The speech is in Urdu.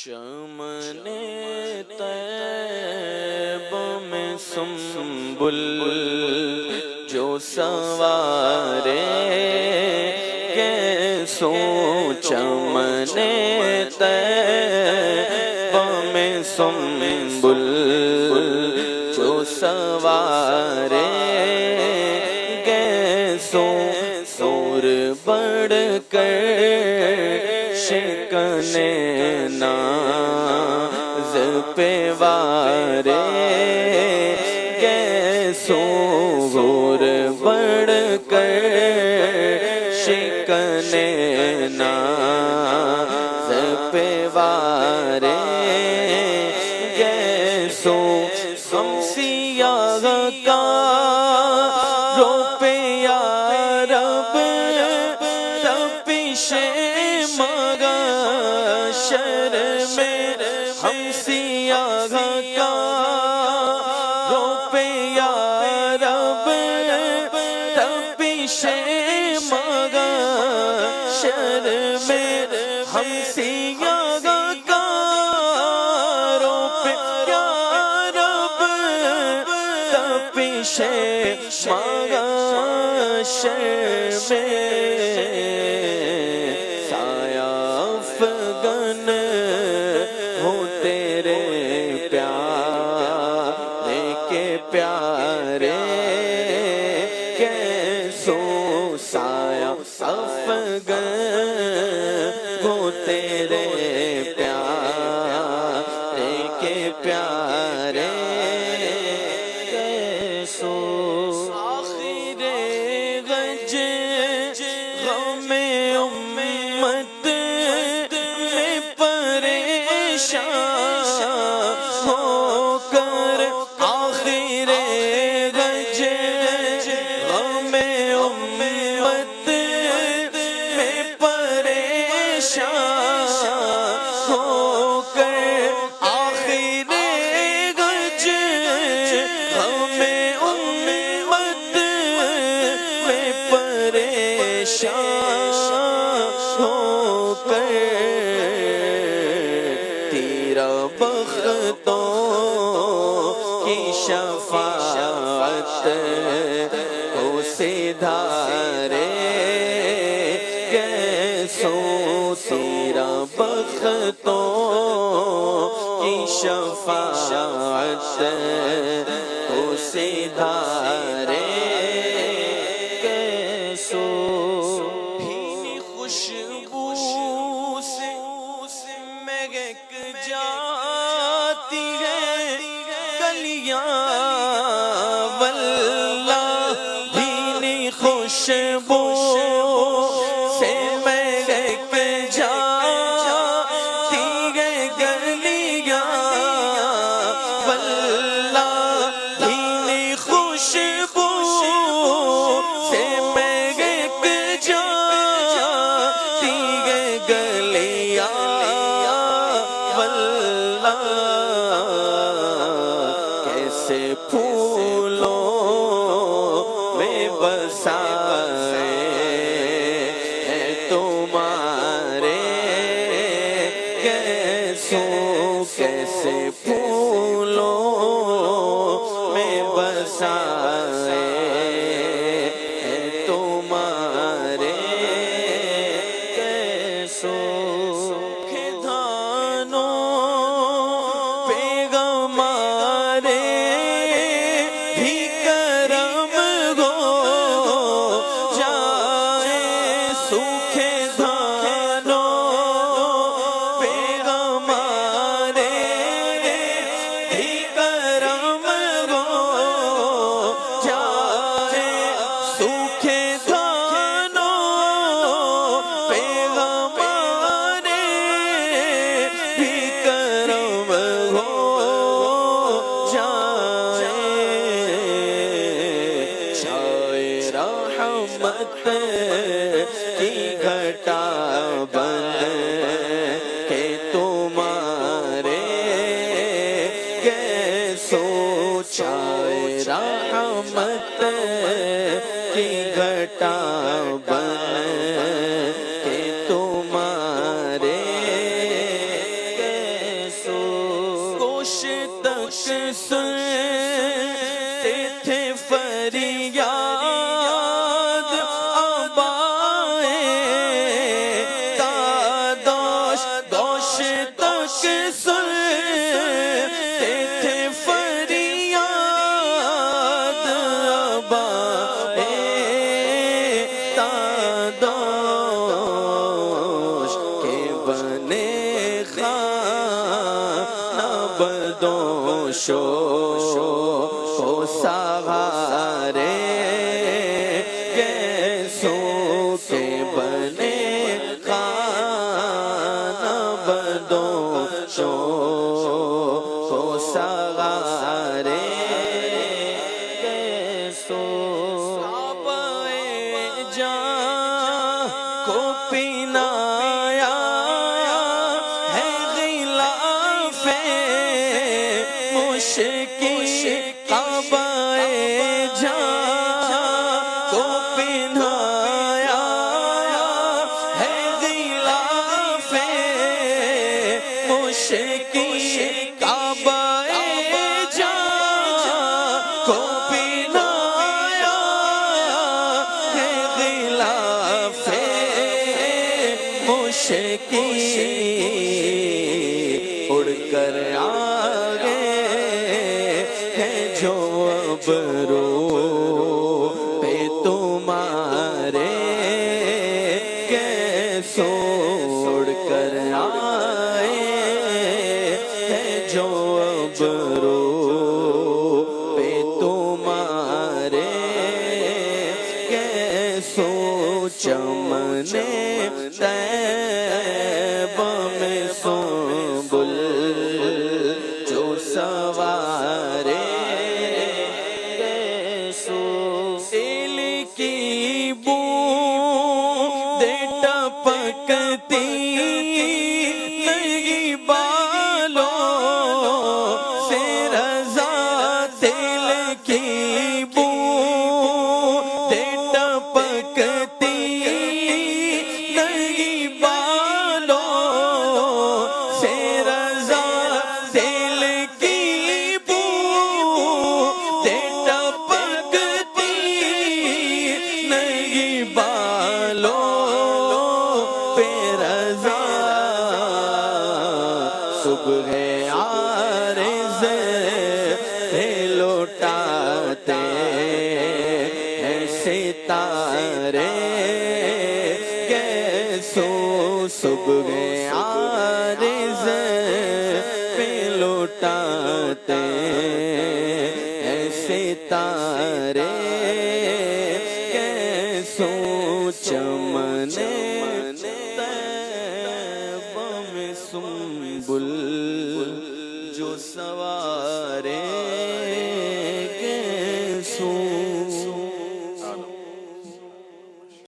چمن طیب میں سنبل جو سوارے کیسو چمن طیب میں سنبل جو سوارے کیسو سور بڑھ کر شکنے ناز پہ وارے کیسو غور بڑھ کر شکنے ناز پہ وارے کیسو ہم سیاہ کا رو پہ یا رب تپش محشر میں ہم سیاہ کا رو پہ یا رب تپش محشر میں ہم سیاہ کا رو پہ یا رب تپش محشر میں افغان ہو تیرے پیارے کے پیارے کیسو سایہ افغان ہو تیرے پیارے کے پیارے کیسو آخر غج غم امت ہو کر آخر غج غم امت میں پریشان ہو کر آخر غج غم امت میں پریشان ہو کر بختوں کی شفاعت کو سدھارے کیسو تیرا بختوں کی شفاعت کو سدھارے کیسو بھینی خوشبو سے مہک جاتی ہے کلیاں واللہ بھینی خوشبو سے مہک جاتی ہے گلیاں واللہ بھینی خوشبو سے مہک جاتی ہے گلیاں کیسے پھولوں میں بسائے ہیں تمہارے کیسے پھولوں میں بسائے ہیں تمہارے کیسو رحمت کی گھٹا بن کے تمہارے کیسو چائے رحمت کی گھٹا بن کے تمہارے تک سنتے تھے فریاد آبائے تادوش دوش تک سنتے تھے فریاد آبائے تادوش کے بنے بدوشو کو سہارے کیسو کے بنے خانہ بدوشو کو سہارے کیسو صحابہ جان کو پینایا ہے غلاف مشکی کعبہ جان کو پہنایا ہے غلاف مشکی کعبہ جان کو پہنایا ہے غلاف مشکی اڑ کر آگے جو ابرو پہ تمہارے کیسو اڑ کر آئے ہیں جو ابرو پہ تمہارے کیسو چمنے طیبہ میں سنبل جو سوارے ٹپکتی نہیں بالوں سے رضا تیل کی بوندیں ٹپکتی نہیں بالوں سے رضا تیل کی بوندیں ٹپکتی نہیں بالوں صبح عارض پہ لوٹاتے ہیں ستارے کیسو صبح عارض پہ لوٹاتے ہیں ستارے کیسو چمنے طیبہ میں سنبل جو سوار